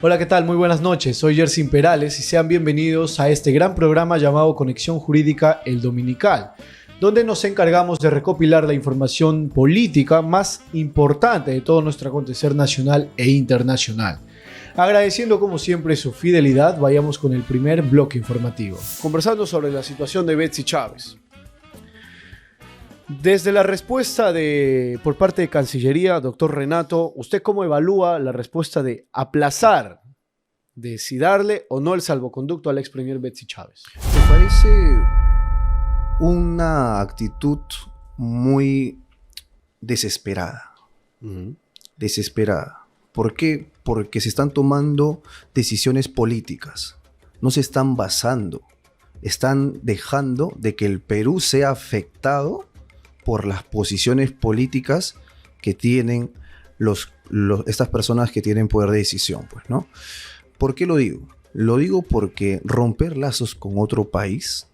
Hola, ¿qué tal? Muy buenas noches. Soy Yersin Perales y sean bienvenidos a este gran programa llamado Conexión Jurídica El Dominical, donde nos encargamos de recopilar la información política más importante de todo nuestro acontecer nacional e internacional. Agradeciendo como siempre su fidelidad, vayamos con el primer bloque informativo. Conversando sobre la situación de Betsy Chávez. Desde la respuesta por parte de Cancillería, doctor Renato, ¿usted cómo evalúa la respuesta de aplazar, de si darle o no el salvoconducto al ex premier Betsy Chávez? Me parece una actitud muy desesperada. Desesperada. ¿Por qué? Porque se están tomando decisiones políticas. No se están basando. Están dejando de que el Perú sea afectado por las posiciones políticas que tienen estas personas que tienen poder de decisión, pues, ¿no? ¿Por qué lo digo? Lo digo porque romper lazos con otro país,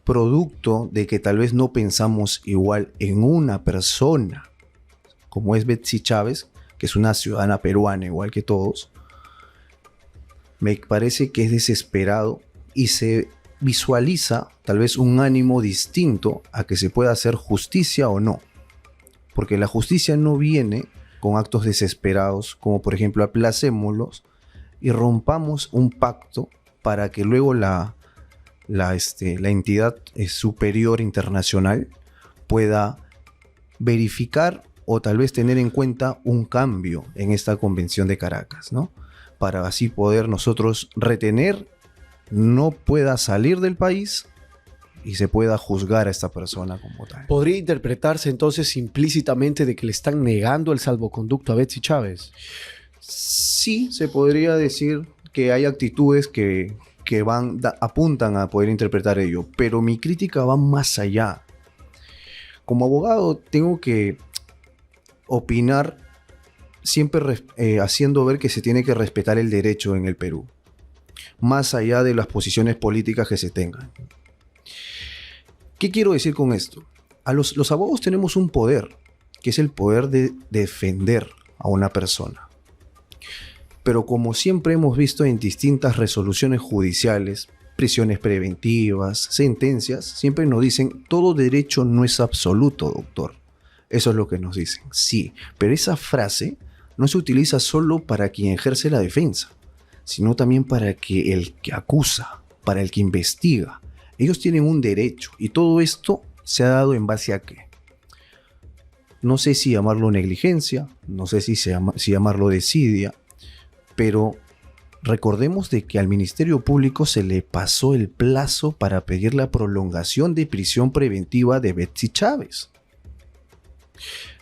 producto de que tal vez no pensamos igual en una persona, como es Betsy Chávez, que es una ciudadana peruana igual que todos, me parece que es desesperado y se visualiza tal vez un ánimo distinto a que se pueda hacer justicia o no. Porque la justicia no viene con actos desesperados, como por ejemplo aplacémoslos y rompamos un pacto para que luego la entidad superior internacional pueda verificar o tal vez tener en cuenta un cambio en esta convención de Caracas, ¿no? Para así poder nosotros retener, no pueda salir del país y se pueda juzgar a esta persona como tal. ¿Podría interpretarse entonces implícitamente de que le están negando el salvoconducto a Betsy Chávez? Sí, se podría decir que hay actitudes que apuntan a poder interpretar ello, pero mi crítica va más allá. Como abogado tengo que opinar siempre haciendo ver que se tiene que respetar el derecho en el Perú, más allá de las posiciones políticas que se tengan. ¿Qué quiero decir con esto? Los abogados tenemos un poder, que es el poder de defender a una persona. Pero como siempre hemos visto en distintas resoluciones judiciales, prisiones preventivas, sentencias, siempre nos dicen, todo derecho no es absoluto, doctor. Eso es lo que nos dicen, sí. Pero esa frase no se utiliza solo para quien ejerce la defensa, sino también para que el que acusa, para el que investiga. Ellos tienen un derecho y todo esto se ha dado en base a qué. No sé si llamarlo negligencia, no sé si llamarlo desidia, pero recordemos de que al Ministerio Público se le pasó el plazo para pedir la prolongación de prisión preventiva de Betsy Chávez.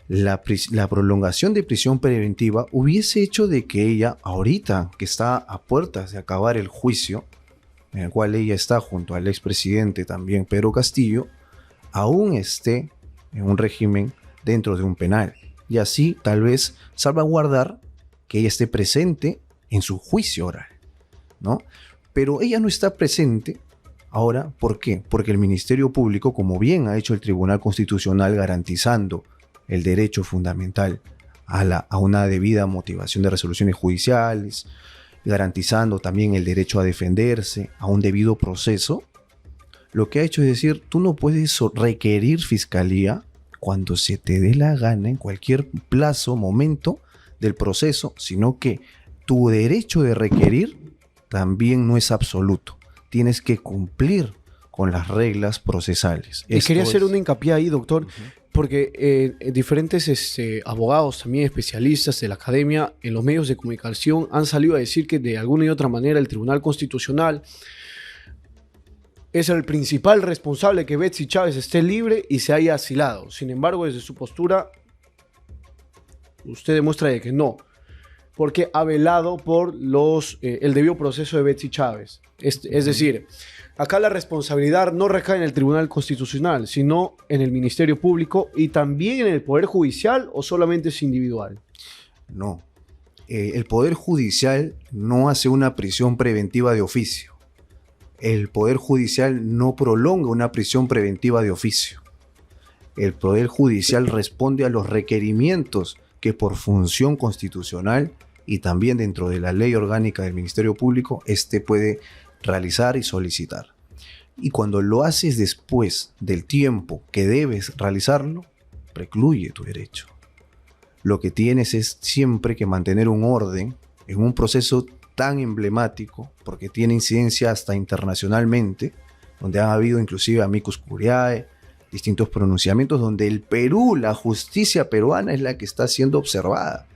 La prolongación de prisión preventiva hubiese hecho de que ella, ahorita que está a puertas de acabar el juicio, en el cual ella está junto al expresidente también Pedro Castillo, aún esté en un régimen dentro de un penal. Y así tal vez salvaguardar que ella esté presente en su juicio oral, ¿no? Pero ella no está presente ahora, ¿por qué? Porque el Ministerio Público, como bien ha hecho el Tribunal Constitucional garantizando el derecho fundamental a una debida motivación de resoluciones judiciales, garantizando también el derecho a defenderse, a un debido proceso, lo que ha hecho es decir, tú no puedes requerir fiscalía cuando se te dé la gana en cualquier plazo, momento del proceso, sino que tu derecho de requerir también no es absoluto. Tienes que cumplir con las reglas procesales. Y quería hacer un hincapié ahí, doctor, porque diferentes abogados, también especialistas de la academia, en los medios de comunicación, han salido a decir que de alguna y otra manera el Tribunal Constitucional es el principal responsable que Betsy Chávez esté libre y se haya asilado. Sin embargo, desde su postura, usted demuestra de que no, porque ha velado por el debido proceso de Betsy Chávez. Es decir, acá la responsabilidad no recae en el Tribunal Constitucional, sino en el Ministerio Público y también en el Poder Judicial, ¿o solamente es individual? No. El Poder Judicial no hace una prisión preventiva de oficio. El Poder Judicial no prolonga una prisión preventiva de oficio. El Poder Judicial responde a los requerimientos que por función constitucional y también dentro de la ley orgánica del Ministerio Público, puede realizar y solicitar. Y cuando lo haces después del tiempo que debes realizarlo, precluye tu derecho. Lo que tienes es siempre que mantener un orden en un proceso tan emblemático, porque tiene incidencia hasta internacionalmente, donde han habido inclusive amicus curiae, distintos pronunciamientos, donde el Perú, la justicia peruana es la que está siendo observada.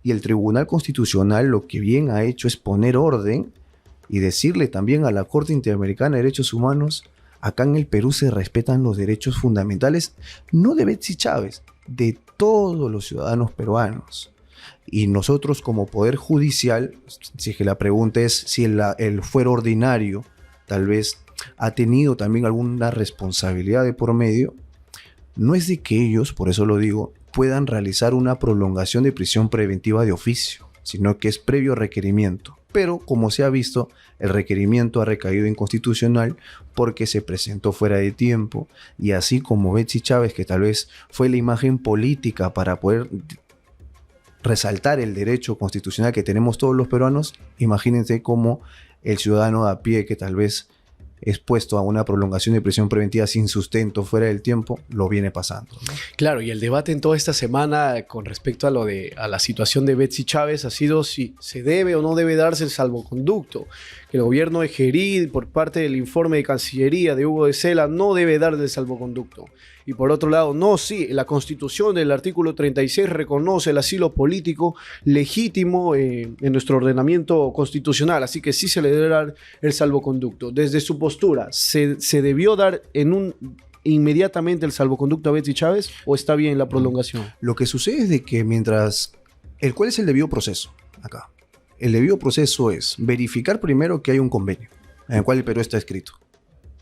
Y el Tribunal Constitucional lo que bien ha hecho es poner orden y decirle también a la Corte Interamericana de Derechos Humanos: acá en el Perú se respetan los derechos fundamentales, no de Betsy Chávez, de todos los ciudadanos peruanos. Y nosotros como Poder Judicial, si es que la pregunta es si el fuero ordinario tal vez ha tenido también alguna responsabilidad de por medio, no es de que ellos, por eso lo digo, puedan realizar una prolongación de prisión preventiva de oficio, sino que es previo requerimiento. Pero, como se ha visto, el requerimiento ha recaído inconstitucional porque se presentó fuera de tiempo, y así como Betsy Chávez, que tal vez fue la imagen política para poder resaltar el derecho constitucional que tenemos todos los peruanos, imagínense cómo el ciudadano de a pie que tal vez expuesto a una prolongación de prisión preventiva sin sustento fuera del tiempo, lo viene pasando, ¿no? Claro, y el debate en toda esta semana con respecto a la situación de Betsy Chávez ha sido si se debe o no debe darse el salvoconducto. Que el gobierno de Gerid, por parte del informe de Cancillería de Hugo de Sela, no debe darle el salvoconducto. Y por otro lado, no, sí, la Constitución del artículo 36 reconoce el asilo político legítimo en nuestro ordenamiento constitucional, así que sí se le debe dar el salvoconducto. Desde su postura, ¿se debió dar inmediatamente el salvoconducto a Betsy Chávez o está bien la prolongación? Lo que sucede es de que ¿cuál es el debido proceso acá? El debido proceso es verificar primero que hay un convenio en el cual el Perú está escrito.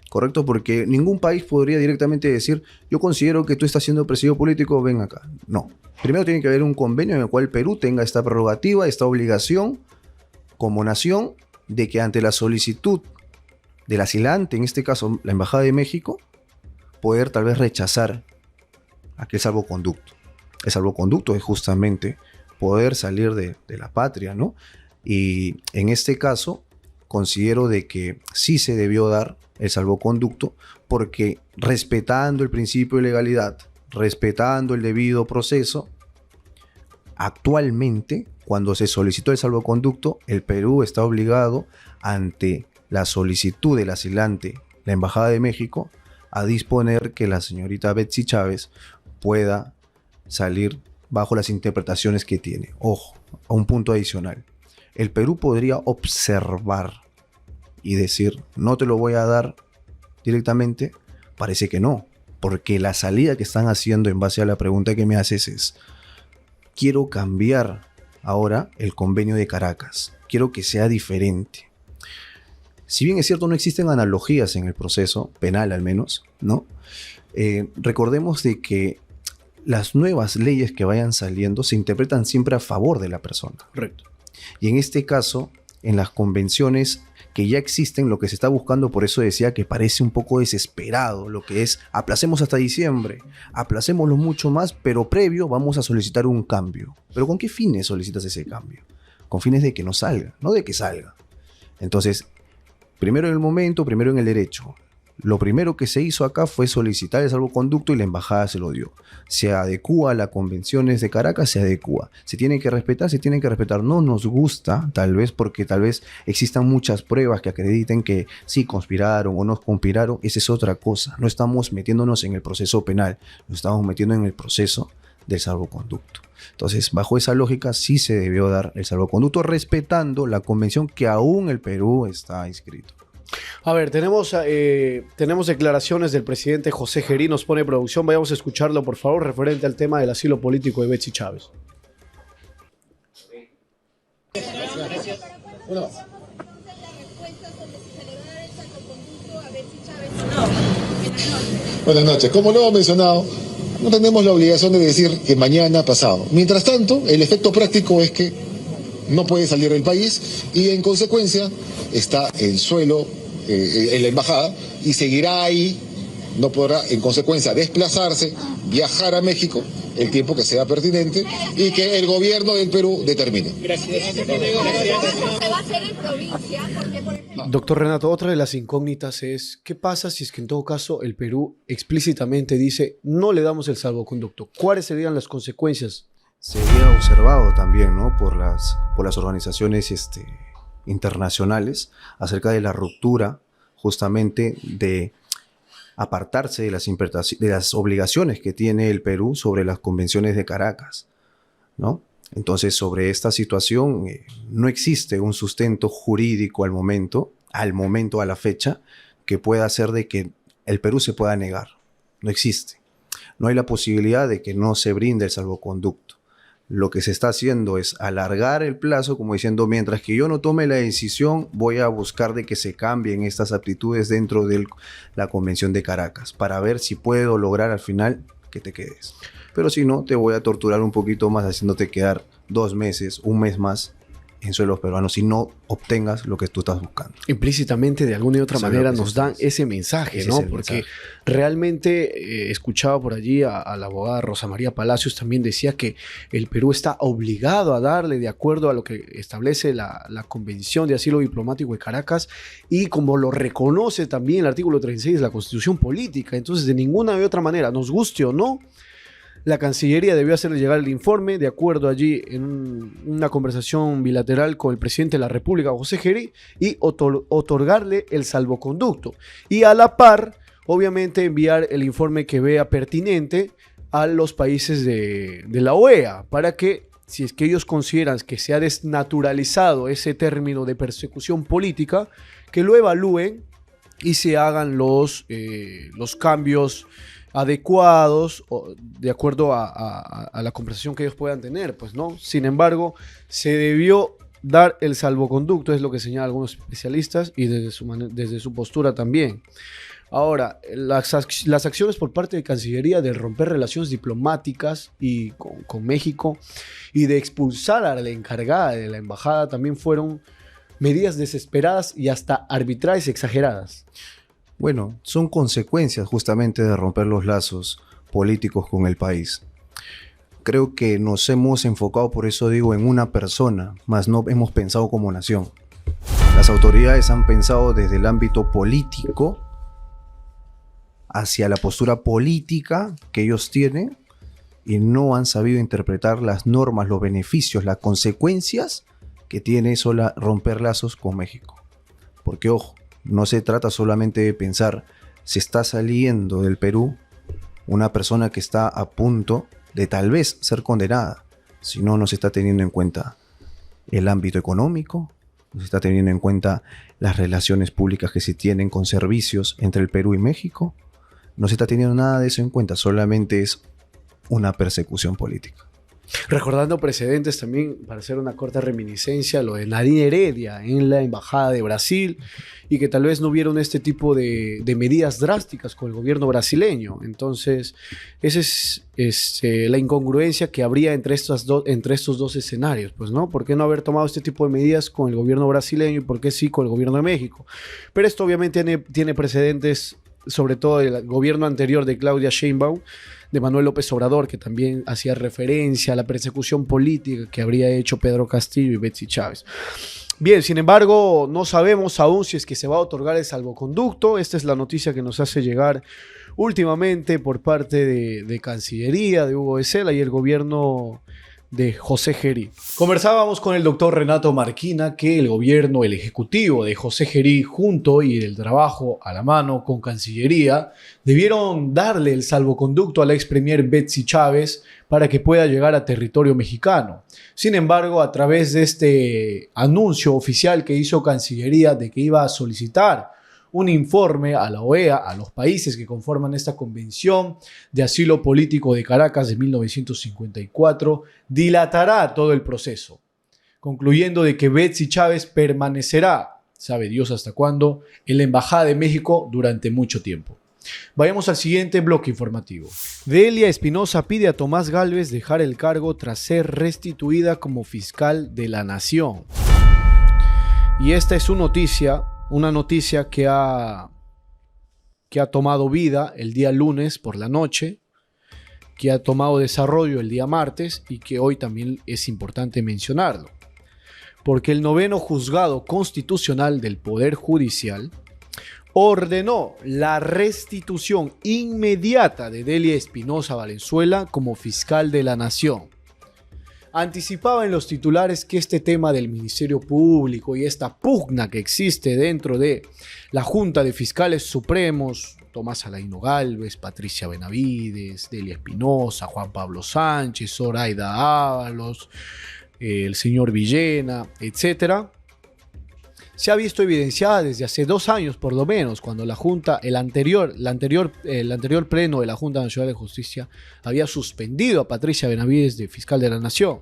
¿Correcto? Porque ningún país podría directamente decir: yo considero que tú estás siendo perseguido político, ven acá. No. Primero tiene que haber un convenio en el cual el Perú tenga esta prerrogativa, esta obligación como nación de que ante la solicitud del asilante, en este caso la Embajada de México, poder tal vez rechazar aquel salvoconducto. El salvoconducto es justamente poder salir de la patria, ¿no? Y en este caso considero de que sí se debió dar el salvoconducto, porque respetando el principio de legalidad, respetando el debido proceso, actualmente, cuando se solicitó el salvoconducto, el Perú está obligado, ante la solicitud del asilante, la Embajada de México, a disponer que la señorita Betsy Chávez pueda salir bajo las interpretaciones que tiene. Ojo, a un punto adicional. El Perú podría observar y decir: no te lo voy a dar directamente. Parece que no, porque la salida que están haciendo en base a la pregunta que me haces es: quiero cambiar ahora el convenio de Caracas, quiero que sea diferente. Si bien es cierto, no existen analogías en el proceso penal, al menos, ¿no? Recordemos de que las nuevas leyes que vayan saliendo se interpretan siempre a favor de la persona. Correcto. Y en este caso, en las convenciones que ya existen, lo que se está buscando, por eso decía que parece un poco desesperado, lo que es: aplacemos hasta diciembre, aplacémoslo mucho más, pero previo vamos a solicitar un cambio. ¿Pero con qué fines solicitas ese cambio? Con fines de que no salga, no de que salga. Entonces, primero en el momento, primero en el derecho. Lo primero que se hizo acá fue solicitar el salvoconducto y la embajada se lo dio. Se adecúa a las convenciones de Caracas, se adecúa. Se tiene que respetar, se tiene que respetar. No nos gusta, tal vez, porque tal vez existan muchas pruebas que acrediten que sí conspiraron o no conspiraron. Esa es otra cosa. No estamos metiéndonos en el proceso penal, nos estamos metiendo en el proceso del salvoconducto. Entonces, bajo esa lógica, sí se debió dar el salvoconducto, respetando la convención que aún el Perú está inscrito. A ver, tenemos declaraciones del presidente José Gerí, nos pone producción, vayamos a escucharlo por favor, referente al tema del asilo político de Betsy Chávez. Bueno. Buenas noches. Como lo hemos mencionado, no tenemos la obligación de decir que mañana pasado. Mientras tanto, el efecto práctico es que no puede salir del país y en consecuencia está el suelo en la embajada y seguirá ahí, no podrá en consecuencia desplazarse, viajar a México el tiempo que sea pertinente y que el gobierno del Perú determine. Doctor Renato, otra de las incógnitas es, ¿qué pasa si es que en todo caso el Perú explícitamente dice no le damos el salvoconducto? ¿Cuáles serían las consecuencias? Sería observado también, ¿no? por las organizaciones internacionales acerca de la ruptura justamente de apartarse de las obligaciones que tiene el Perú sobre las convenciones de Caracas, ¿no? Entonces, sobre esta situación no existe un sustento jurídico al momento, a la fecha, que pueda hacer de que el Perú se pueda negar. No existe. No hay la posibilidad de que no se brinde el salvoconducto. Lo que se está haciendo es alargar el plazo, como diciendo, mientras que yo no tome la decisión, voy a buscar de que se cambien estas aptitudes dentro de la Convención de Caracas, para ver si puedo lograr al final que te quedes. Pero si no, te voy a torturar un poquito más, haciéndote quedar 2 meses, 1 mes más en suelos peruanos, si no obtengas lo que tú estás buscando. Implícitamente, de alguna y otra manera, nos dan ese mensaje, ¿no? Porque realmente escuchaba por allí a la abogada Rosa María Palacios, también decía que el Perú está obligado a darle de acuerdo a lo que establece la Convención de Asilo Diplomático de Caracas y como lo reconoce también el artículo 36 de la Constitución Política. Entonces, de ninguna y otra manera, nos guste o no, la Cancillería debió hacerle llegar el informe, de acuerdo allí en una conversación bilateral con el presidente de la República, José Gerí, y otorgarle el salvoconducto. Y a la par, obviamente, enviar el informe que vea pertinente a los países de la OEA, para que, si es que ellos consideran que se ha desnaturalizado ese término de persecución política, que lo evalúen y se hagan los cambios adecuados de acuerdo a la conversación que ellos puedan tener, pues no. Sin embargo, se debió dar el salvoconducto, es lo que señalan algunos especialistas y desde su postura también. Ahora, las acciones por parte de Cancillería de romper relaciones diplomáticas y con México y de expulsar a la encargada de la embajada también fueron medidas desesperadas y hasta arbitrarias y exageradas. Bueno, son consecuencias justamente de romper los lazos políticos con el país. Creo que nos hemos enfocado, por eso digo, en una persona, más no hemos pensado como nación. Las autoridades han pensado desde el ámbito político hacia la postura política que ellos tienen y no han sabido interpretar las normas, los beneficios, las consecuencias que tiene eso romper lazos con México. Porque, ojo, no se trata solamente de pensar si está saliendo del Perú una persona que está a punto de tal vez ser condenada, sino no se está teniendo en cuenta el ámbito económico, no se está teniendo en cuenta las relaciones públicas que se tienen con servicios entre el Perú y México, no se está teniendo nada de eso en cuenta, solamente es una persecución política. Recordando precedentes también, para hacer una corta reminiscencia, lo de Nadine Heredia en la Embajada de Brasil y que tal vez no vieron este tipo de medidas drásticas con el gobierno brasileño. Entonces, esa es la incongruencia que habría entre estos dos escenarios, pues, ¿no? ¿Por qué no haber tomado este tipo de medidas con el gobierno brasileño y por qué sí con el gobierno de México? Pero esto obviamente tiene precedentes, sobre todo el gobierno anterior de Claudia Sheinbaum, de Manuel López Obrador, que también hacía referencia a la persecución política que habría hecho Pedro Castillo y Betsy Chávez. Bien, sin embargo, no sabemos aún si es que se va a otorgar el salvoconducto. Esta es la noticia que nos hace llegar últimamente por parte de Cancillería, de Hugo Becela y el gobierno de José Gerí. Conversábamos con el doctor Renato Marquina que el gobierno, el ejecutivo de José Gerí, junto y el trabajo a la mano con Cancillería, debieron darle el salvoconducto a la ex premier Betsy Chávez para que pueda llegar a territorio mexicano. Sin embargo, a través de este anuncio oficial que hizo Cancillería de que iba a solicitar un informe a la OEA, a los países que conforman esta Convención de Asilo Político de Caracas de 1954, dilatará todo el proceso, concluyendo de que Betsy Chávez permanecerá, sabe Dios hasta cuándo, en la Embajada de México durante mucho tiempo. Vayamos al siguiente bloque informativo. Delia Espinosa pide a Tomás Gálvez dejar el cargo tras ser restituida como fiscal de la Nación. Y esta es su noticia. Una noticia que ha tomado vida el día lunes por la noche que ha tomado desarrollo el día martes y que hoy también es importante mencionarlo. Porque el 9º Juzgado Constitucional del Poder Judicial ordenó la restitución inmediata de Delia Espinosa Valenzuela como fiscal de la Nación. Anticipaba en los titulares que este tema del Ministerio Público y esta pugna que existe dentro de la Junta de Fiscales Supremos, Tomás Alaino Gálvez, Patricia Benavides, Delia Espinosa, Juan Pablo Sánchez, Zoraida Ábalos, el señor Villena, etcétera, se ha visto evidenciada desde hace 2 años por lo menos, cuando la Junta, el anterior pleno de la Junta Nacional de Justicia había suspendido a Patricia Benavides de fiscal de la Nación.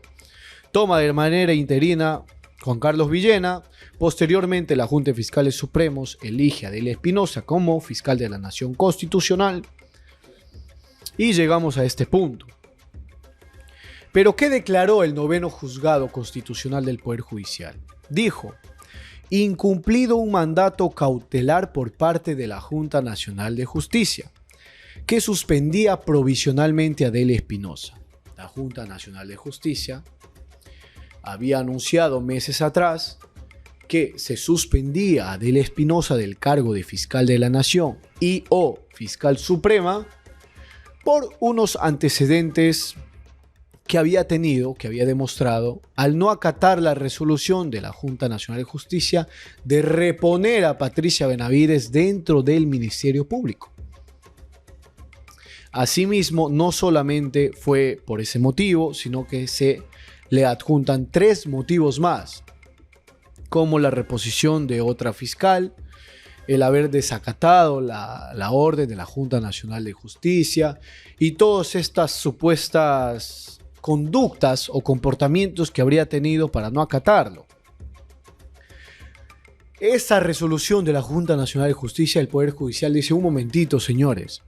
Toma de manera interina Juan Carlos Villena. Posteriormente la Junta de Fiscales Supremos elige a Delia Espinosa como fiscal de la Nación Constitucional. Y llegamos a este punto. ¿Pero qué declaró el 9º Juzgado Constitucional del Poder Judicial? Dijo: incumplido un mandato cautelar por parte de la Junta Nacional de Justicia, que suspendía provisionalmente a Delia Espinosa. La Junta Nacional de Justicia había anunciado meses atrás que se suspendía a Delia Espinosa del cargo de fiscal de la Nación y o fiscal suprema por unos antecedentes que había tenido, que había demostrado, al no acatar la resolución de la Junta Nacional de Justicia de reponer a Patricia Benavides dentro del Ministerio Público. Asimismo, no solamente fue por ese motivo, sino que se le adjuntan 3 motivos más, como la reposición de otra fiscal, el haber desacatado la orden de la Junta Nacional de Justicia y todas estas supuestas conductas o comportamientos que habría tenido para no acatarlo. Esa resolución de la Junta Nacional de Justicia del Poder Judicial dice: un momentito, señores,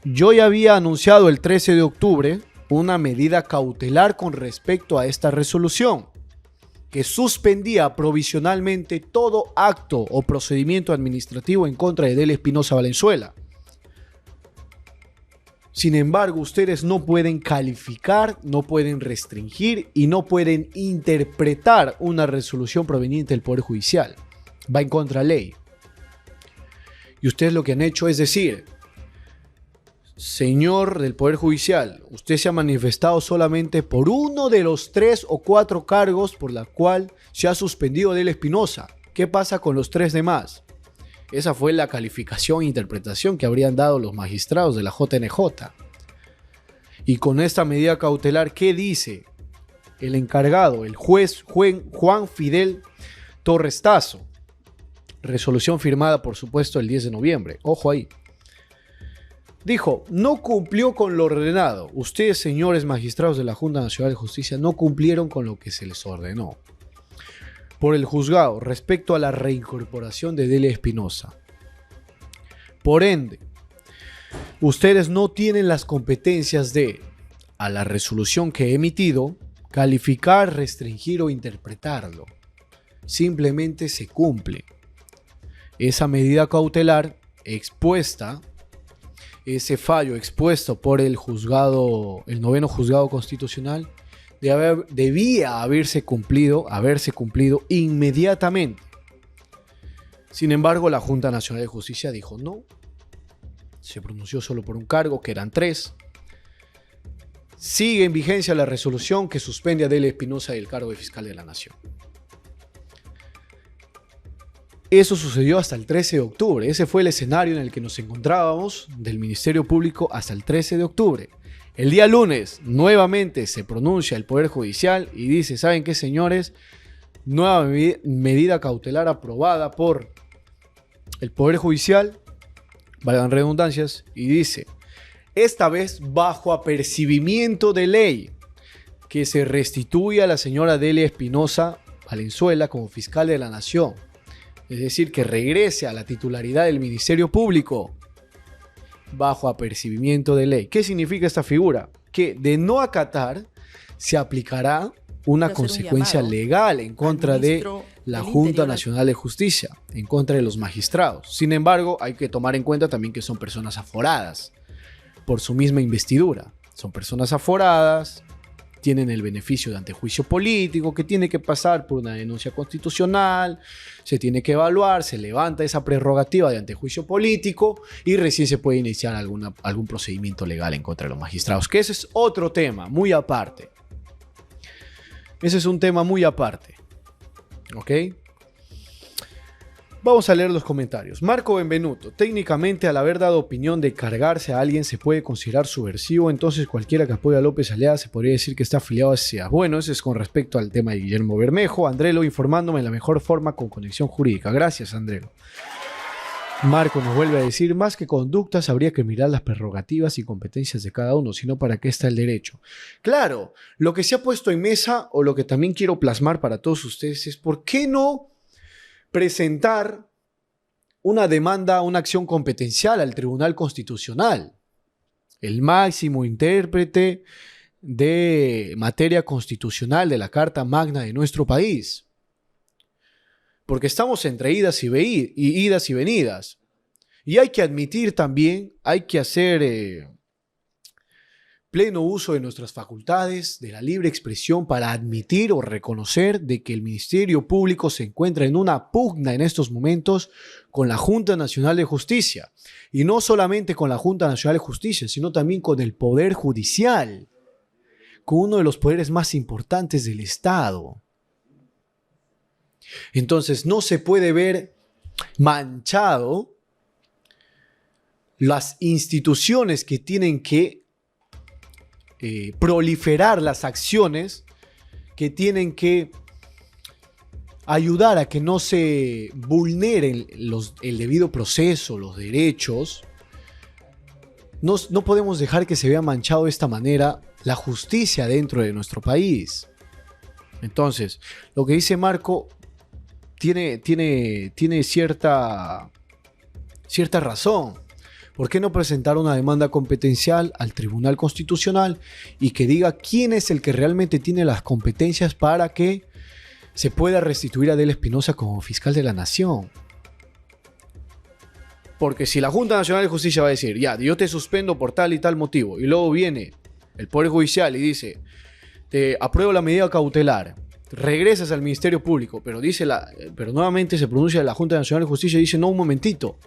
yo ya había anunciado el 13 de octubre una medida cautelar con respecto a esta resolución, que suspendía provisionalmente todo acto o procedimiento administrativo en contra de Delia Espinosa Valenzuela. Sin embargo, ustedes no pueden calificar, no pueden restringir y no pueden interpretar una resolución proveniente del Poder Judicial. Va en contra de la ley. Y ustedes lo que han hecho es decir: señor del Poder Judicial, usted se ha manifestado solamente por uno de los 3 o 4 cargos por la cual se ha suspendido a Delia Espinosa. ¿Qué pasa con los 3 demás? Esa fue la calificación e interpretación que habrían dado los magistrados de la JNJ. Y con esta medida cautelar, ¿qué dice el encargado, el juez Juan Fidel Torres Tazo? Resolución firmada, por supuesto, el 10 de noviembre. Ojo ahí. Dijo: no cumplió con lo ordenado. Ustedes, señores magistrados de la Junta Nacional de Justicia, no cumplieron con lo que se les ordenó por el juzgado respecto a la reincorporación de Delia Espinosa. Por ende, ustedes no tienen las competencias de, a la resolución que he emitido, calificar, restringir o interpretarlo. Simplemente se cumple. Esa medida cautelar expuesta, ese fallo expuesto por el juzgado, el 9º Juzgado Constitucional, debía haberse cumplido inmediatamente. Sin embargo, la Junta Nacional de Justicia dijo no. Se pronunció solo por un cargo, que eran 3. Sigue en vigencia la resolución que suspende a Delia Espinosa del cargo de fiscal de la Nación. Eso sucedió hasta el 13 de octubre. Ese fue el escenario en el que nos encontrábamos del Ministerio Público hasta el 13 de octubre. El día lunes, nuevamente se pronuncia el Poder Judicial y dice: ¿saben qué, señores? Nueva medida cautelar aprobada por el Poder Judicial, valgan redundancias, y dice: esta vez bajo apercibimiento de ley, que se restituye a la señora Delia Espinosa Valenzuela como fiscal de la Nación. Es decir, que regrese a la titularidad del Ministerio Público bajo apercibimiento de ley. ¿Qué significa esta figura? Que de no acatar se aplicará una consecuencia legal en contra de la Junta Nacional de Justicia, en contra de los magistrados. Sin embargo, hay que tomar en cuenta también que son personas aforadas. por su misma investidura. Son personas aforadas, tienen el beneficio de antejuicio político, que tiene que pasar por una denuncia constitucional, se tiene que evaluar, se levanta esa prerrogativa de antejuicio político y recién se puede iniciar algún procedimiento legal en contra de los magistrados, que ese es otro tema, muy aparte. Ese es un tema muy aparte. ¿Ok? Vamos a leer los comentarios. Marco Benvenuto. Técnicamente, al haber dado opinión de cargarse a alguien, se puede considerar subversivo. Entonces, cualquiera que apoya a López Aliaga se podría decir que está afiliado a SEA. Bueno, eso es con respecto al tema de Guillermo Bermejo. Andrelo informándome de la mejor forma con conexión jurídica. Gracias, Andrelo. Marco nos vuelve a decir, más que conductas, habría que mirar las prerrogativas y competencias de cada uno, sino para qué está el derecho. Claro, lo que se ha puesto en mesa, o lo que también quiero plasmar para todos ustedes, es ¿por qué no presentar una demanda, una acción competencial al Tribunal Constitucional? El máximo intérprete de materia constitucional de la Carta Magna de nuestro país. Porque estamos entre idas y venidas. Y hay que admitir también, hay que hacer pleno uso de nuestras facultades, de la libre expresión, para admitir o reconocer de que el Ministerio Público se encuentra en una pugna en estos momentos con la Junta Nacional de Justicia. Y no solamente con la Junta Nacional de Justicia, sino también con el Poder Judicial, con uno de los poderes más importantes del Estado. Entonces no se puede ver manchado las instituciones que tienen que proliferar las acciones, que tienen que ayudar a que no se vulneren el debido proceso, los derechos. No podemos dejar que se vea manchado de esta manera la justicia dentro de nuestro país. Entonces, lo que dice Marco tiene cierta razón. ¿Por qué no presentar una demanda competencial al Tribunal Constitucional y que diga quién es el que realmente tiene las competencias para que se pueda restituir a Adela Espinosa como fiscal de la Nación? Porque si la Junta Nacional de Justicia va a decir, ya, yo te suspendo por tal y tal motivo, y luego viene el Poder Judicial y dice, te apruebo la medida cautelar, regresas al Ministerio Público, pero nuevamente se pronuncia la Junta Nacional de Justicia y dice, no, un momentito,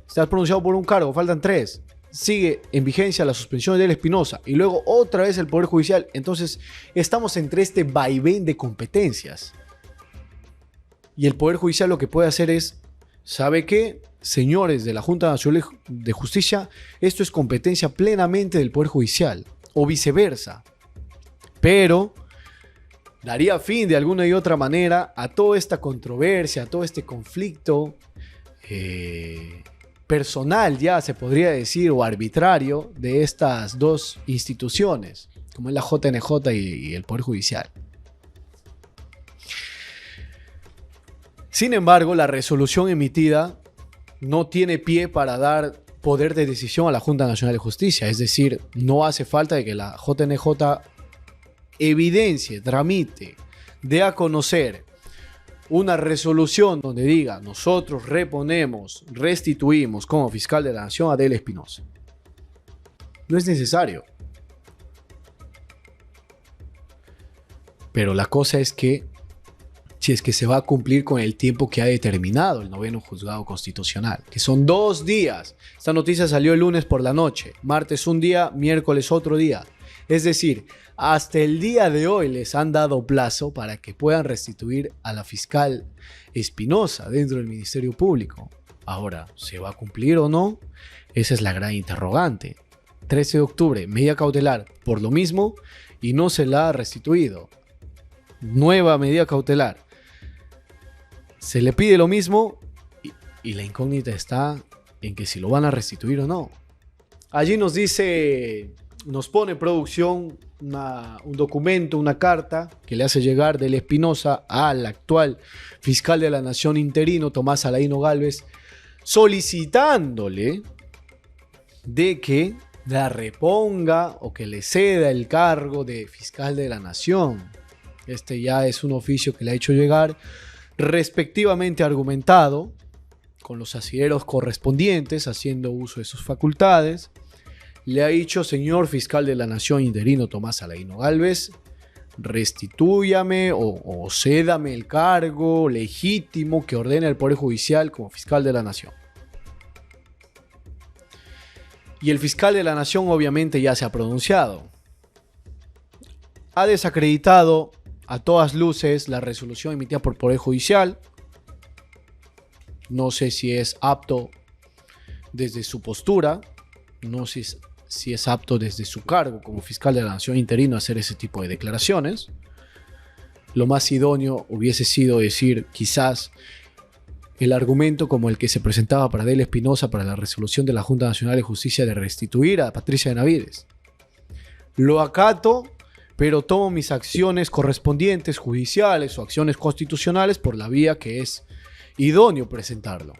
estás pronunciado por un cargo, faltan 3, sigue en vigencia la suspensión de Adela Espinosa, y luego otra vez el Poder Judicial. Entonces estamos entre este vaivén de competencias, y el Poder Judicial lo que puede hacer es, ¿sabe qué? Señores de la Junta Nacional de Justicia, esto es competencia plenamente del Poder Judicial, o viceversa, pero daría fin de alguna y otra manera a toda esta controversia, a todo este conflicto personal, ya se podría decir, o arbitrario, de estas dos instituciones, como es la JNJ y el Poder Judicial. Sin embargo, la resolución emitida no tiene pie para dar poder de decisión a la Junta Nacional de Justicia. Es decir, no hace falta de que la JNJ evidencie, tramite, dé a conocer una resolución donde diga, nosotros restituimos como fiscal de la Nación a Adela Espinosa. No es necesario. Pero la cosa es que si es que se va a cumplir con el tiempo que ha determinado el 9º Juzgado Constitucional, que son 2 días. Esta noticia salió el lunes por la noche, martes un día, miércoles otro día. Es decir, hasta el día de hoy les han dado plazo para que puedan restituir a la fiscal Espinosa dentro del Ministerio Público. Ahora, ¿se va a cumplir o no? Esa es la gran interrogante. 13 de octubre, medida cautelar por lo mismo y no se la ha restituido. Nueva medida cautelar. Se le pide lo mismo y la incógnita está en que si lo van a restituir o no. Allí nos dice, nos pone producción un documento, una carta que le hace llegar de la Espinosa al actual fiscal de la Nación interino, Tomás Alaino Gálvez, solicitándole de que la reponga o que le ceda el cargo de fiscal de la Nación. Este ya es un oficio que le ha hecho llegar, respectivamente argumentado, con los asideros correspondientes, haciendo uso de sus facultades, le ha dicho: señor fiscal de la Nación interino Tomás Saladino Gálvez, restitúyame o cédame el cargo legítimo que ordena el Poder Judicial como fiscal de la Nación. Y el fiscal de la Nación obviamente ya se ha pronunciado. Ha desacreditado a todas luces la resolución emitida por el Poder Judicial. No sé si es apto desde su postura, no sé si es apto desde su cargo como fiscal de la Nación interino hacer ese tipo de declaraciones. Lo más idóneo hubiese sido decir quizás el argumento como el que se presentaba para Adélio Espinosa para la resolución de la Junta Nacional de Justicia de restituir a Patricia Benavides. Lo acato, pero tomo mis acciones correspondientes, judiciales o acciones constitucionales por la vía que es idóneo presentarlo.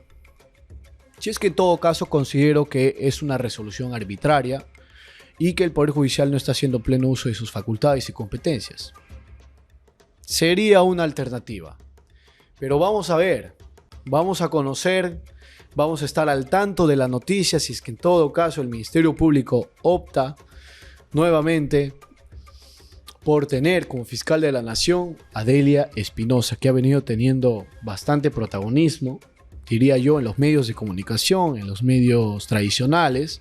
Si es que en todo caso considero que es una resolución arbitraria y que el Poder Judicial no está haciendo pleno uso de sus facultades y competencias. Sería una alternativa. Pero vamos a ver, vamos a conocer, vamos a estar al tanto de la noticia si es que en todo caso el Ministerio Público opta nuevamente por tener como fiscal de la Nación a Adélio Espinosa, que ha venido teniendo bastante protagonismo, diría yo, en los medios de comunicación, en los medios tradicionales,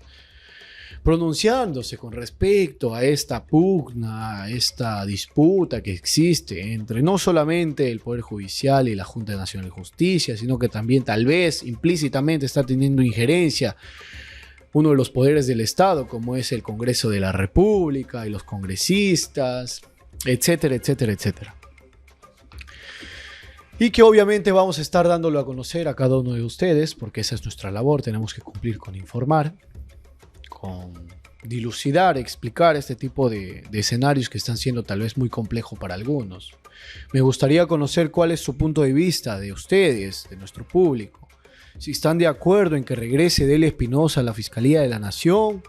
pronunciándose con respecto a esta pugna, a esta disputa que existe entre no solamente el Poder Judicial y la Junta Nacional de Justicia, sino que también tal vez implícitamente está teniendo injerencia uno de los poderes del Estado, como es el Congreso de la República y los congresistas, etcétera, etcétera, etcétera. Y que obviamente vamos a estar dándolo a conocer a cada uno de ustedes, porque esa es nuestra labor, tenemos que cumplir con informar, con dilucidar, explicar este tipo de escenarios que están siendo tal vez muy complejos para algunos. Me gustaría conocer cuál es su punto de vista de ustedes, de nuestro público. Si están de acuerdo en que regrese Adélio Espinosa a la Fiscalía de la Nación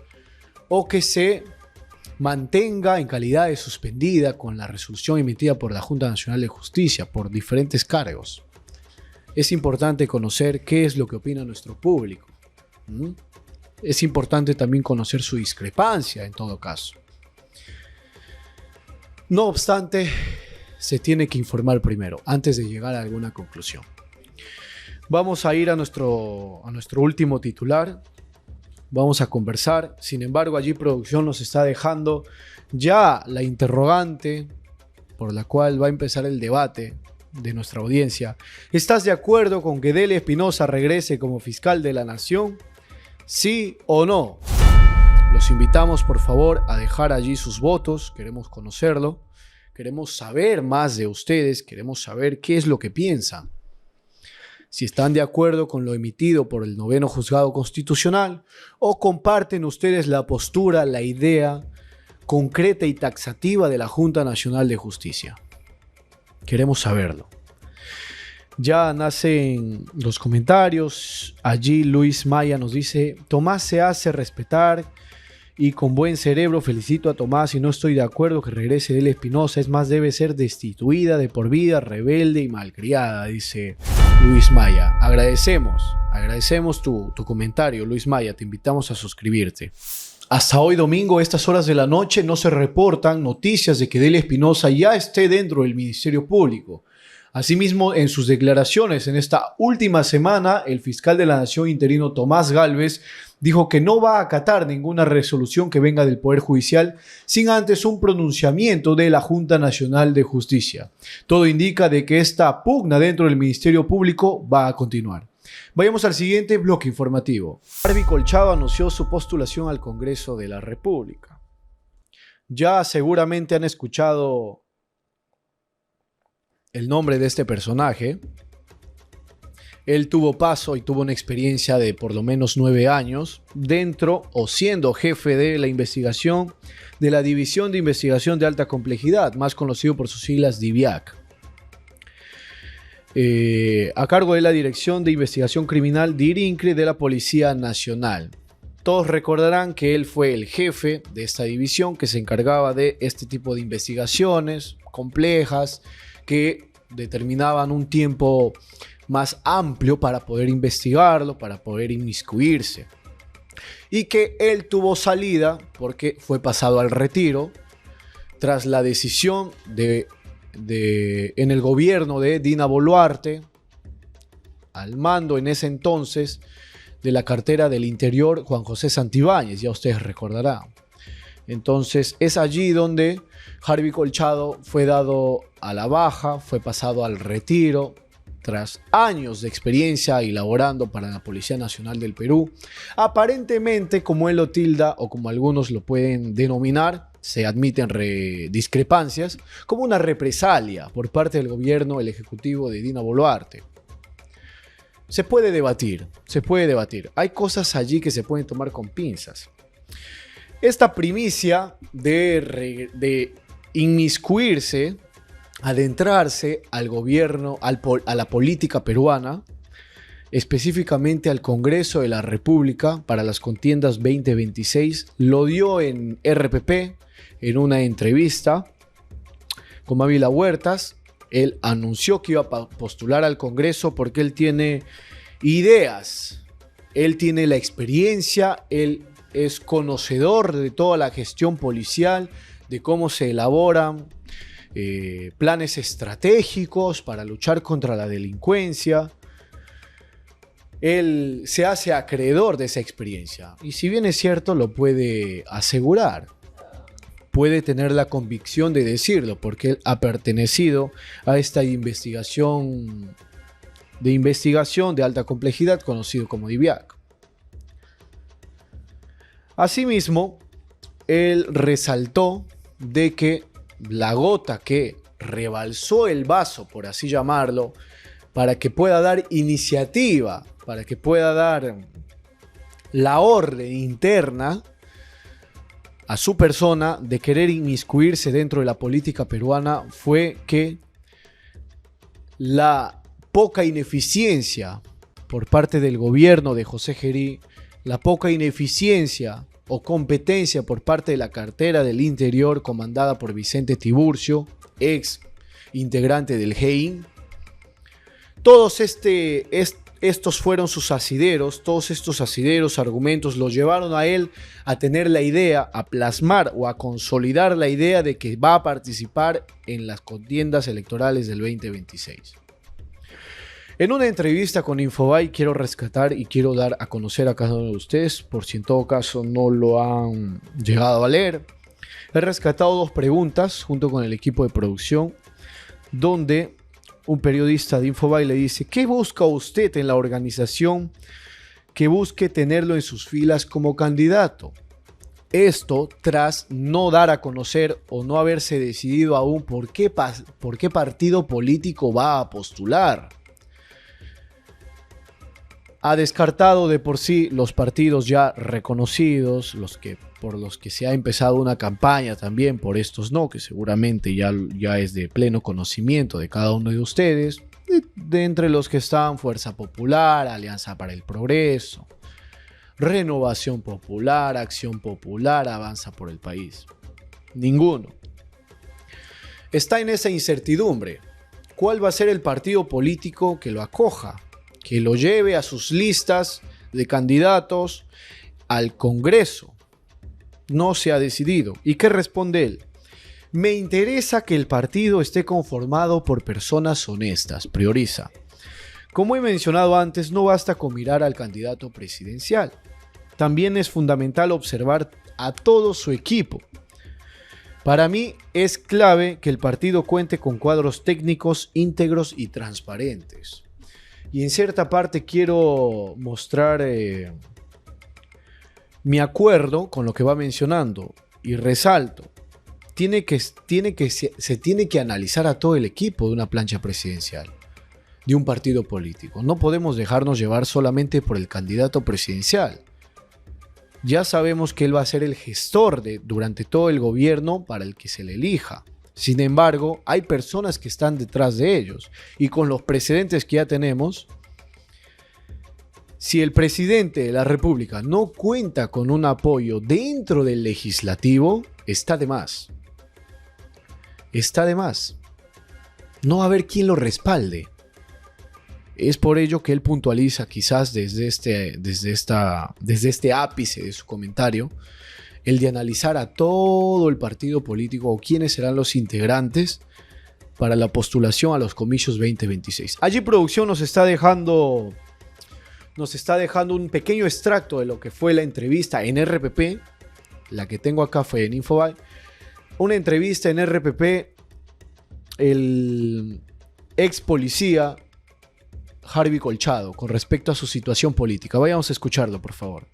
o que se mantenga en calidad de suspendida con la resolución emitida por la Junta Nacional de Justicia por diferentes cargos. Es importante conocer qué es lo que opina nuestro público. Es importante también conocer su discrepancia en todo caso. No obstante, se tiene que informar primero, antes de llegar a alguna conclusión. Vamos a ir a nuestro último titular. Vamos a conversar. Sin embargo, allí producción nos está dejando ya la interrogante por la cual va a empezar el debate de nuestra audiencia. ¿Estás de acuerdo con que Adélio Espinosa regrese como fiscal de la Nación? ¿Sí o no? Los invitamos por favor a dejar allí sus votos. Queremos conocerlo. Queremos saber más de ustedes. Queremos saber qué es lo que piensan. Si están de acuerdo con lo emitido por el 9º Juzgado Constitucional o comparten ustedes la postura, la idea concreta y taxativa de la Junta Nacional de Justicia. Queremos saberlo. Ya nacen los comentarios. Allí Luis Maya nos dice: Tomás se hace respetar y con buen cerebro. Felicito a Tomás y no estoy de acuerdo que regrese Adélio Espinosa. Es más, debe ser destituida de por vida, rebelde y malcriada, dice Luis Maya. Agradecemos tu comentario, Luis Maya. Te invitamos a suscribirte. Hasta hoy domingo, a estas horas de la noche, no se reportan noticias de que Adélio Espinosa ya esté dentro del Ministerio Público. Asimismo, en sus declaraciones en esta última semana, el fiscal de la Nación interino Tomás Gálvez dijo que no va a acatar ninguna resolución que venga del Poder Judicial sin antes un pronunciamiento de la Junta Nacional de Justicia. Todo indica de que esta pugna dentro del Ministerio Público va a continuar. Vayamos al siguiente bloque informativo. Barbie Colchado anunció su postulación al Congreso de la República. Ya seguramente han escuchado el nombre de este personaje. Él tuvo paso y tuvo una experiencia de por lo menos 9 años dentro o siendo jefe de la investigación de la División de Investigación de Alta Complejidad, más conocido por sus siglas DIVIAC. A cargo de la Dirección de Investigación Criminal DIRINCRE de la Policía Nacional. Todos recordarán que él fue el jefe de esta división que se encargaba de este tipo de investigaciones complejas que determinaban un tiempo más amplio para poder investigarlo, para poder inmiscuirse. Y que él tuvo salida porque fue pasado al retiro tras la decisión en el gobierno de Dina Boluarte, al mando en ese entonces de la cartera del Interior, Juan José Santibáñez, ya ustedes recordarán. Entonces es allí donde Harvey Colchado fue dado a la baja, fue pasado al retiro, tras años de experiencia y laborando para la Policía Nacional del Perú. Aparentemente, como él lo tilda, o como algunos lo pueden denominar, se admiten discrepancias, como una represalia por parte del gobierno, el ejecutivo de Dina Boluarte. Se puede debatir, se puede debatir. Hay cosas allí que se pueden tomar con pinzas. Esta primicia de inmiscuirse, adentrarse al gobierno, a la política peruana, específicamente al Congreso de la República para las contiendas 2026, lo dio en RPP en una entrevista con Mávila Huertas. Él anunció que iba a postular al Congreso porque él tiene ideas, él tiene la experiencia, él es conocedor de toda la gestión policial, de cómo se elaboran planes estratégicos para luchar contra la delincuencia. Él se hace acreedor de esa experiencia y, si bien es cierto, lo puede asegurar, puede tener la convicción de decirlo porque él ha pertenecido a esta investigación de alta complejidad conocido como DIVIAC. Asimismo, él resaltó de que la gota que rebalsó el vaso, por así llamarlo, para que pueda dar iniciativa, para que pueda dar la orden interna a su persona de querer inmiscuirse dentro de la política peruana, fue que la poca ineficiencia por parte del gobierno de José Gerí, la poca ineficiencia o competencia por parte de la cartera del Interior comandada por Vicente Tiburcio, ex integrante del GEIN. Todos estos fueron sus asideros, todos estos asideros, argumentos, los llevaron a él a tener la idea, a plasmar o a consolidar la idea de que va a participar en las contiendas electorales del 2026. En una entrevista con Infobae quiero rescatar y quiero dar a conocer a cada uno de ustedes, por si en todo caso no lo han llegado a leer. He rescatado dos preguntas junto con el equipo de producción, donde un periodista de Infobae le dice: ¿qué busca usted en la organización que busque tenerlo en sus filas como candidato? Esto tras no dar a conocer o no haberse decidido aún por qué partido político va a postular. Ha descartado de por sí los partidos ya reconocidos, por los que se ha empezado una campaña también, por estos no, que seguramente ya es de pleno conocimiento de cada uno de ustedes, de entre los que están Fuerza Popular, Alianza para el Progreso, Renovación Popular, Acción Popular, Avanza por el País. Ninguno. Está en esa incertidumbre. ¿Cuál va a ser el partido político que lo acoja, que lo lleve a sus listas de candidatos al Congreso? No se ha decidido. ¿Y qué responde él? Me interesa que el partido esté conformado por personas honestas, prioriza. Como he mencionado antes, no basta con mirar al candidato presidencial. También es fundamental observar a todo su equipo. Para mí es clave que el partido cuente con cuadros técnicos íntegros y transparentes. Y en cierta parte quiero mostrar mi acuerdo con lo que va mencionando y resalto. Se tiene que analizar a todo el equipo de una plancha presidencial, de un partido político. No podemos dejarnos llevar solamente por el candidato presidencial. Ya sabemos que él va a ser el gestor durante todo el gobierno para el que se le elija. Sin embargo, hay personas que están detrás de ellos. Y con los precedentes que ya tenemos, si el presidente de la República no cuenta con un apoyo dentro del legislativo, está de más. Está de más. No va a haber quien lo respalde. Es por ello que él puntualiza, quizás desde este ápice de su comentario, el de analizar a todo el partido político o quiénes serán los integrantes para la postulación a los comicios 2026. Allí producción nos está dejando un pequeño extracto de lo que fue la entrevista en RPP. La que tengo acá fue en Infobae. Una entrevista en RPP, el ex policía Harvey Colchado con respecto a su situación política. Vayamos a escucharlo, por favor.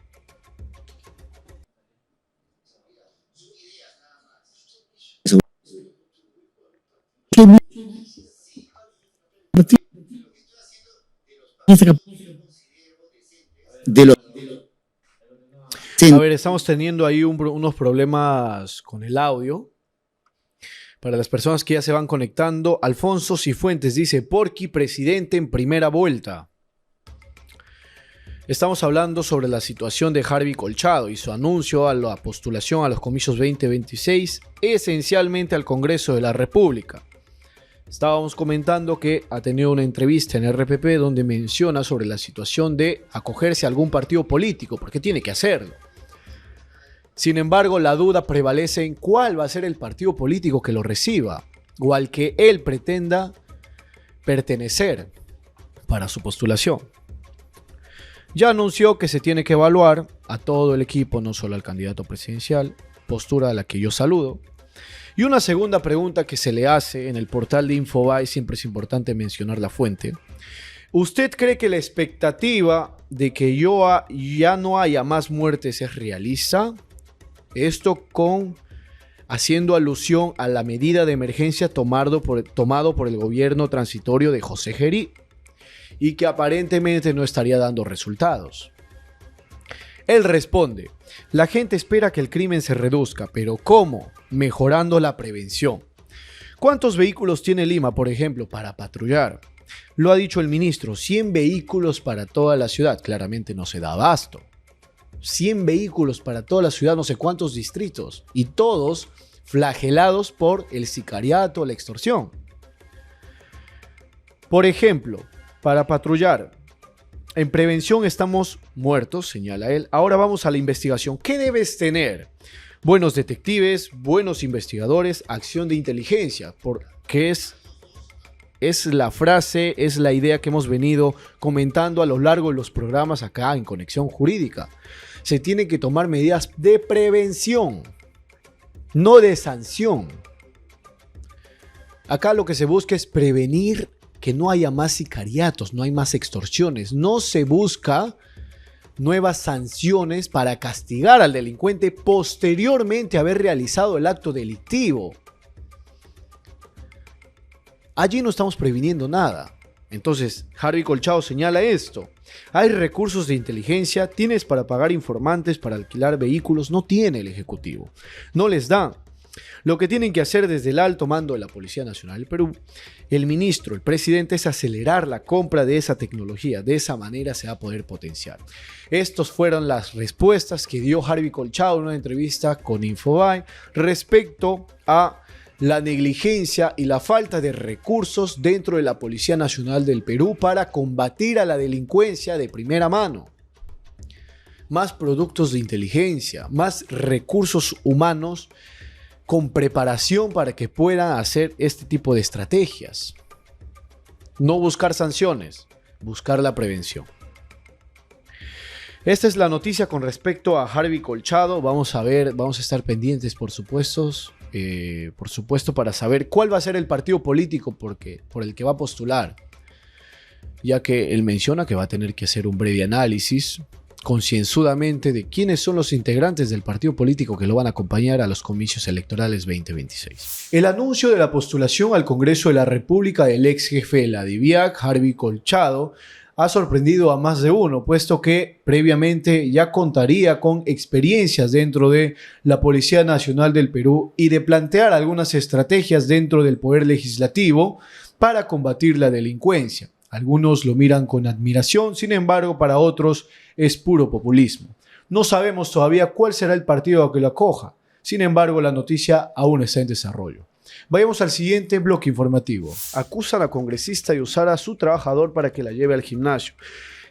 A ver, estamos teniendo ahí unos problemas con el audio. Para las personas que ya se van conectando, Alfonso Cifuentes dice: Porky, presidente en primera vuelta. Estamos hablando sobre la situación de Harvey Colchado y su anuncio a la postulación a los comicios 2026, esencialmente al Congreso de la República. Estábamos comentando que ha tenido una entrevista en RPP donde menciona sobre la situación de acogerse a algún partido político, porque tiene que hacerlo. Sin embargo, la duda prevalece en cuál va a ser el partido político que lo reciba o al que él pretenda pertenecer para su postulación. Ya anunció que se tiene que evaluar a todo el equipo, no solo al candidato presidencial, postura a la que yo saludo. Y una segunda pregunta que se le hace en el portal de Infobae, siempre es importante mencionar la fuente. ¿Usted cree que la expectativa de que ya no haya más muertes es realista? Esto haciendo alusión a la medida de emergencia tomado por el gobierno transitorio de José Gerí y que aparentemente no estaría dando resultados. Él responde: la gente espera que el crimen se reduzca, pero ¿cómo? Mejorando la prevención. ¿Cuántos vehículos tiene Lima, por ejemplo, para patrullar? Lo ha dicho el ministro, 100 vehículos para toda la ciudad. Claramente no se da abasto. 100 vehículos para toda la ciudad, no sé cuántos distritos, y todos flagelados por el sicariato, la extorsión. Por ejemplo, para patrullar, en prevención estamos muertos, señala él. Ahora vamos a la investigación. ¿Qué debes tener? Buenos detectives, buenos investigadores, acción de inteligencia, porque es la frase, es la idea que hemos venido comentando a lo largo de los programas acá en Conexión Jurídica. Se tienen que tomar medidas de prevención, no de sanción. Acá lo que se busca es prevenir que no haya más sicariatos, no hay más extorsiones. No se busca nuevas sanciones para castigar al delincuente posteriormente a haber realizado el acto delictivo. Allí no estamos previniendo nada. Entonces, Harvey Colchado señala esto. Hay recursos de inteligencia, tienes para pagar informantes, para alquilar vehículos, no tiene el Ejecutivo. No les da. Lo que tienen que hacer desde el alto mando de la Policía Nacional del Perú, el ministro, el presidente, es acelerar la compra de esa tecnología. De esa manera se va a poder potenciar. Estas fueron las respuestas que dio Harvey Colchado en una entrevista con Infobae respecto a la negligencia y la falta de recursos dentro de la Policía Nacional del Perú para combatir a la delincuencia de primera mano. Más productos de inteligencia, más recursos humanos con preparación para que puedan hacer este tipo de estrategias. No buscar sanciones, buscar la prevención. Esta es la noticia con respecto a Harvey Colchado. Vamos a estar pendientes, por supuesto, para saber cuál va a ser el partido político por el que va a postular, ya que él menciona que va a tener que hacer un breve análisis concienzudamente de quiénes son los integrantes del partido político que lo van a acompañar a los comicios electorales 2026. El anuncio de la postulación al Congreso de la República del ex jefe de la DIVIAC, Harvey Colchado, ha sorprendido a más de uno, puesto que previamente ya contaría con experiencias dentro de la Policía Nacional del Perú y de plantear algunas estrategias dentro del Poder Legislativo para combatir la delincuencia. Algunos lo miran con admiración, sin embargo, para otros es puro populismo. No sabemos todavía cuál será el partido que lo acoja. Sin embargo, la noticia aún está en desarrollo. Vayamos al siguiente bloque informativo. Acusan a congresista de usar a su trabajador para que la lleve al gimnasio.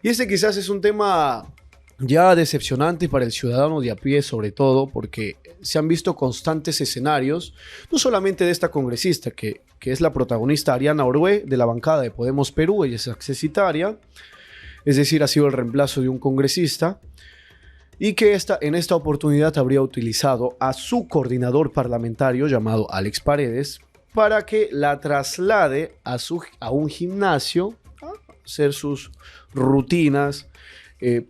Y este quizás es un tema ya decepcionante para el ciudadano de a pie, sobre todo porque se han visto constantes escenarios, no solamente de esta congresista, que es la protagonista Ariana Orué, de la bancada de Podemos Perú. Ella es accesitaria, es decir, ha sido el reemplazo de un congresista, y que en esta oportunidad habría utilizado a su coordinador parlamentario llamado Alex Paredes para que la traslade a un gimnasio a hacer sus rutinas.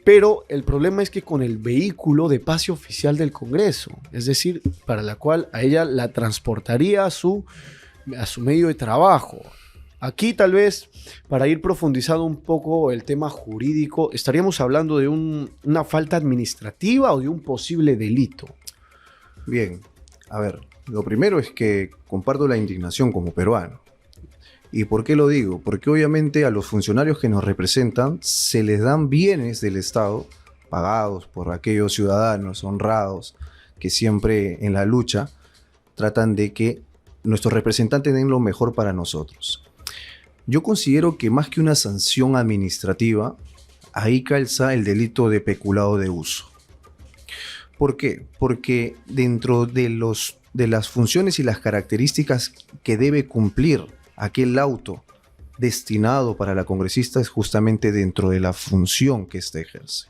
Pero el problema es que con el vehículo de pase oficial del Congreso, es decir, para la cual a ella la transportaría a su medio de trabajo. Aquí tal vez, para ir profundizando un poco el tema jurídico, estaríamos hablando de una falta administrativa o de un posible delito. Bien, a ver, lo primero es que comparto la indignación como peruano. ¿Y por qué lo digo? Porque obviamente a los funcionarios que nos representan se les dan bienes del Estado pagados por aquellos ciudadanos honrados que siempre en la lucha tratan de que nuestros representantes den lo mejor para nosotros. Yo considero que más que una sanción administrativa, ahí calza el delito de peculado de uso. ¿Por qué? Porque dentro de las funciones y las características que debe cumplir aquel auto destinado para la congresista es justamente dentro de la función que ésta ejerce.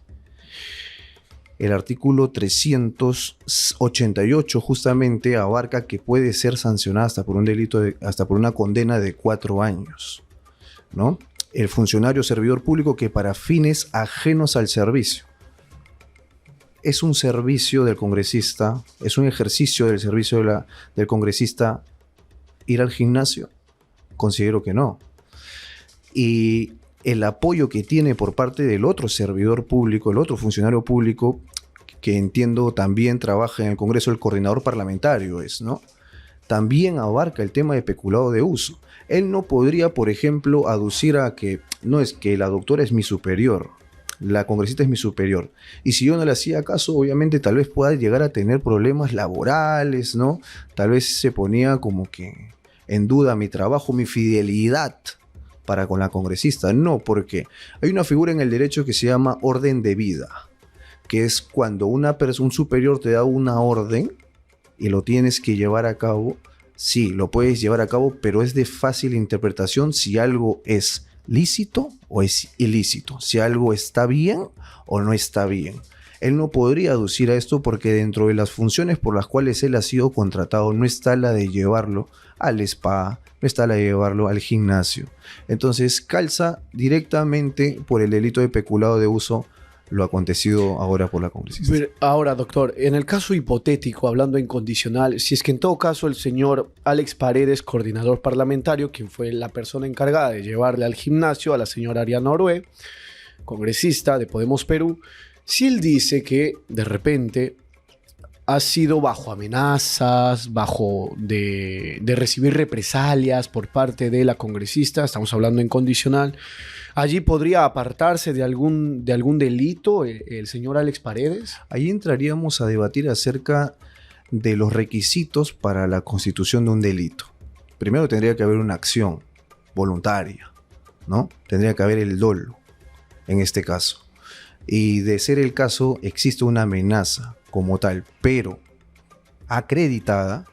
El artículo 388 justamente abarca que puede ser sancionada hasta por un delito, hasta por una condena de 4 años, ¿no? El funcionario servidor público que para fines ajenos al servicio. ¿Es un servicio del congresista? ¿Es un ejercicio del servicio del congresista ir al gimnasio? Considero que no. Y el apoyo que tiene por parte del otro servidor público, el otro funcionario público, que entiendo también trabaja en el Congreso, el coordinador parlamentario ¿no? También abarca el tema de peculado de uso. Él no podría, por ejemplo, aducir a que no es que la doctora es mi superior, la congresista es mi superior. Y si yo no le hacía caso, obviamente tal vez pueda llegar a tener problemas laborales, ¿no? Tal vez se ponía como que en duda mi trabajo, mi fidelidad para con la congresista. No, porque hay una figura en el derecho que se llama orden de vida, que es cuando un superior te da una orden y lo tienes que llevar a cabo. Sí, lo puedes llevar a cabo, pero es de fácil interpretación si algo es lícito o es ilícito, si algo está bien o no está bien. Él no podría aducir a esto porque dentro de las funciones por las cuales él ha sido contratado no está la de llevarlo al spa, no está la de llevarlo al gimnasio. Entonces calza directamente por el delito de peculado de uso lo acontecido ahora por la congresista. Pero ahora, doctor, en el caso hipotético, hablando en condicional, si es que en todo caso el señor Alex Paredes, coordinador parlamentario, quien fue la persona encargada de llevarle al gimnasio a la señora Ariana Orué, congresista de Podemos Perú, si él dice que de repente ha sido bajo amenazas, bajo de recibir represalias por parte de la congresista, estamos hablando en condicional, ¿allí podría apartarse de algún delito el señor Alex Paredes? Ahí entraríamos a debatir acerca de los requisitos para la constitución de un delito. Primero tendría que haber una acción voluntaria, ¿no? Tendría que haber el dolo, en este caso. Y de ser el caso, existe una amenaza como tal, pero acreditada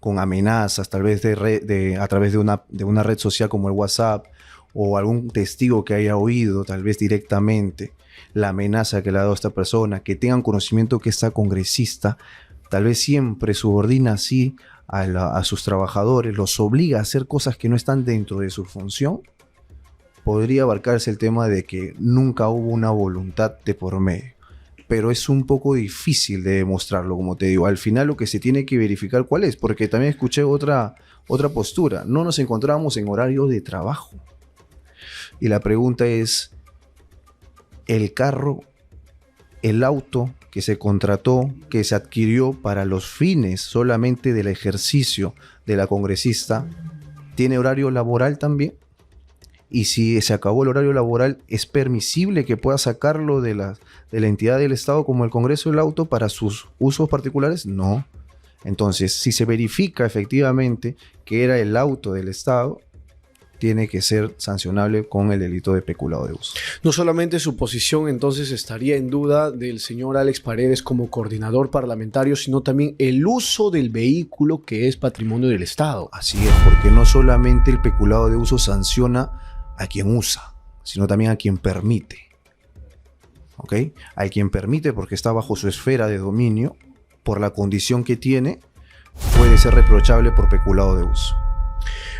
con amenazas, tal vez a través de una red social como el WhatsApp, o algún testigo que haya oído, tal vez directamente, la amenaza que le ha dado a esta persona, que tengan conocimiento que esta congresista tal vez siempre subordina así a sus trabajadores, los obliga a hacer cosas que no están dentro de su función, podría abarcarse el tema de que nunca hubo una voluntad de por medio. Pero es un poco difícil de demostrarlo, como te digo. Al final lo que se tiene que verificar cuál es, porque también escuché otra postura. No nos encontrábamos en horario de trabajo. Y la pregunta es, el carro, el auto que se contrató, que se adquirió para los fines solamente del ejercicio de la congresista, ¿tiene horario laboral también? Y si se acabó el horario laboral, ¿es permisible que pueda sacarlo de la entidad del Estado como el Congreso el auto para sus usos particulares? No. Entonces, si se verifica efectivamente que era el auto del Estado, tiene que ser sancionable con el delito de peculado de uso. No solamente su posición entonces estaría en duda del señor Alex Paredes como coordinador parlamentario, sino también el uso del vehículo que es patrimonio del Estado. Así es, porque no solamente el peculado de uso sanciona a quien usa, sino también a quien permite. ¿Ok? A quien permite, porque está bajo su esfera de dominio, por la condición que tiene, puede ser reprochable por peculado de uso.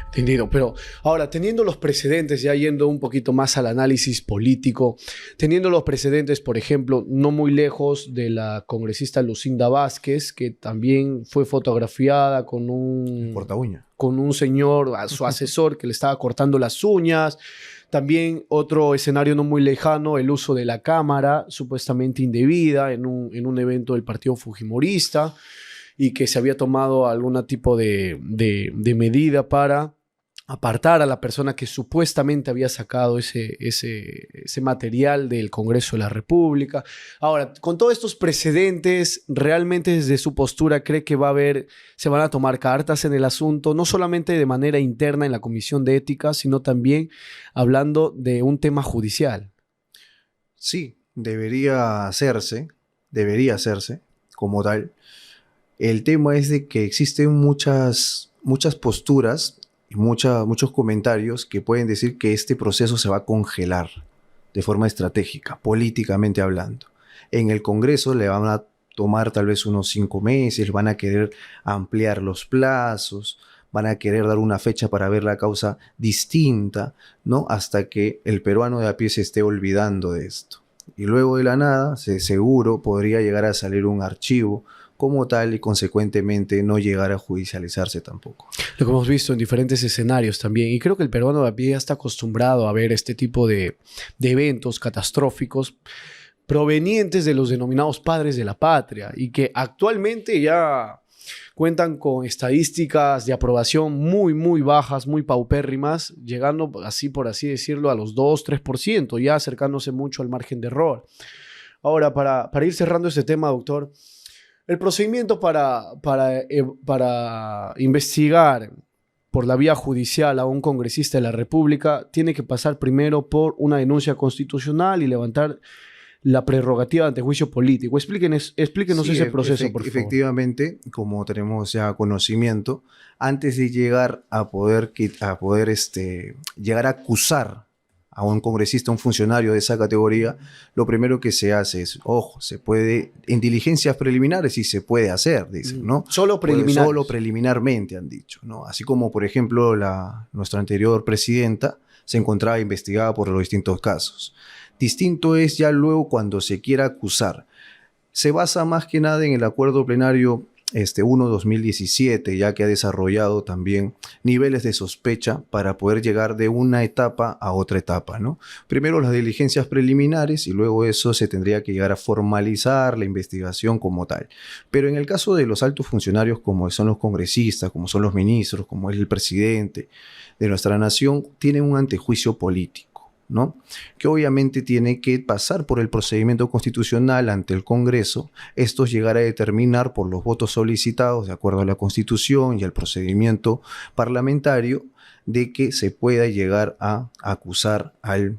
Entendido, pero ahora, teniendo los precedentes, ya yendo un poquito más al análisis político, teniendo los precedentes, por ejemplo, no muy lejos de la congresista Lucinda Vázquez, que también fue fotografiada con Corta uña. con un señor, a su asesor, que le estaba cortando las uñas. También otro escenario no muy lejano, el uso de la cámara supuestamente indebida en un evento del partido fujimorista y que se había tomado algún tipo de medida para apartar a la persona que supuestamente había sacado ese material del Congreso de la República. Ahora, con todos estos precedentes, ¿realmente desde su postura cree que se van a tomar cartas en el asunto, no solamente de manera interna en la Comisión de Ética, sino también hablando de un tema judicial? Sí, debería hacerse como tal. El tema es de que existen muchas posturas y muchos comentarios que pueden decir que este proceso se va a congelar de forma estratégica, políticamente hablando. En el Congreso le van a tomar tal vez unos 5 meses, van a querer ampliar los plazos, van a querer dar una fecha para ver la causa distinta, ¿no? Hasta que el peruano de a pie se esté olvidando de esto. Y luego de la nada, seguro podría llegar a salir un archivo como tal y consecuentemente no llegar a judicializarse tampoco. Lo que hemos visto en diferentes escenarios también, y creo que el peruano de a pie ya está acostumbrado a ver este tipo de eventos catastróficos provenientes de los denominados padres de la patria y que actualmente ya cuentan con estadísticas de aprobación muy, muy bajas, muy paupérrimas, llegando así, por así decirlo, a los 2-3%, ya acercándose mucho al margen de error. Ahora, para ir cerrando este tema, doctor, el procedimiento para investigar por la vía judicial a un congresista de la República tiene que pasar primero por una denuncia constitucional y levantar la prerrogativa ante juicio político. Explíquenos Sí, ese proceso, por favor. efectivamente, como tenemos ya conocimiento, antes de llegar a poder llegar a acusar a un congresista, un funcionario de esa categoría, lo primero que se hace es, ojo, se puede, en diligencias preliminares sí se puede hacer, dicen, ¿no? Solo preliminares. Solo preliminarmente han dicho, ¿no? Así como, por ejemplo, nuestra anterior presidenta se encontraba investigada por los distintos casos. Distinto es ya luego cuando se quiera acusar. Se basa más que nada en el acuerdo plenario 1/2017, ya que ha desarrollado también niveles de sospecha para poder llegar de una etapa a otra etapa, ¿no? Primero las diligencias preliminares y luego eso se tendría que llegar a formalizar la investigación como tal. Pero en el caso de los altos funcionarios como son los congresistas, como son los ministros, como es el presidente de nuestra nación, tienen un antejuicio político, ¿no? Que obviamente tiene que pasar por el procedimiento constitucional ante el Congreso, estos llegar a determinar por los votos solicitados de acuerdo a la Constitución y al procedimiento parlamentario de que se pueda llegar a acusar al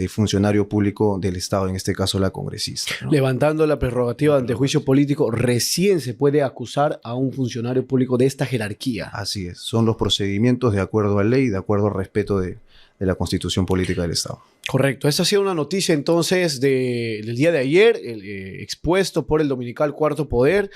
funcionario público del Estado, en este caso la congresista, ¿no? Levantando la prerrogativa ante juicio político, recién se puede acusar a un funcionario público de esta jerarquía. Así es, son los procedimientos de acuerdo a ley, de acuerdo al respeto de la Constitución Política del Estado. Correcto. Esta ha sido una noticia entonces del día de ayer, expuesto por el dominical Cuarto Poder.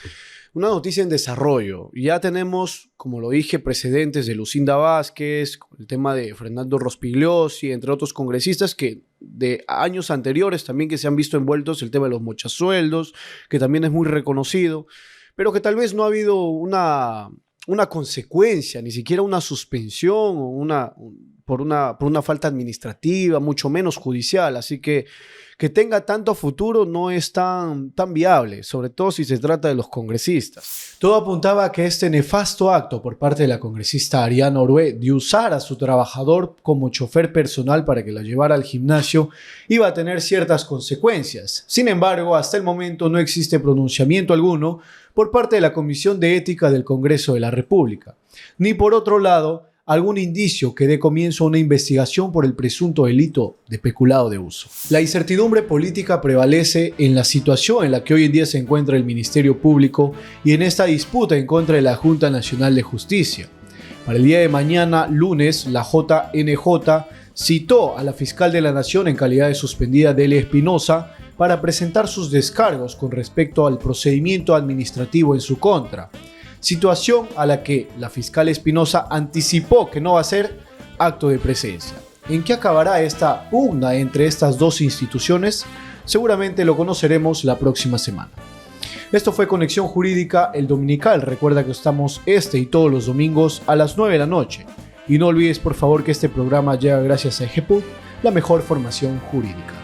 Una noticia en desarrollo. Ya tenemos, como lo dije, precedentes de Lucinda Vázquez, el tema de Fernando Rospigliosi, entre otros congresistas que de años anteriores también que se han visto envueltos, el tema de los mochasueldos, que también es muy reconocido, pero que tal vez no ha habido una consecuencia, ni siquiera una suspensión o por una falta administrativa, mucho menos judicial. Así que tenga tanto futuro no es tan viable, sobre todo si se trata de los congresistas. Todo apuntaba a que este nefasto acto por parte de la congresista Ariana Orué de usar a su trabajador como chofer personal para que la llevara al gimnasio iba a tener ciertas consecuencias. Sin embargo, hasta el momento no existe pronunciamiento alguno por parte de la Comisión de Ética del Congreso de la República, ni por otro lado, algún indicio que dé comienzo a una investigación por el presunto delito de peculado de uso. La incertidumbre política prevalece en la situación en la que hoy en día se encuentra el Ministerio Público y en esta disputa en contra de la Junta Nacional de Justicia. Para el día de mañana, lunes, la JNJ citó a la fiscal de la Nación en calidad de suspendida Delia Espinosa para presentar sus descargos con respecto al procedimiento administrativo en su contra. Situación a la que la fiscal Espinosa anticipó que no va a ser acto de presencia. ¿En qué acabará esta pugna entre estas dos instituciones? Seguramente lo conoceremos la próxima semana. Esto fue Conexión Jurídica, el dominical. Recuerda que estamos este y todos los domingos a las 9 de la noche. Y no olvides por favor que este programa llega gracias a EGEPUD, la mejor formación jurídica.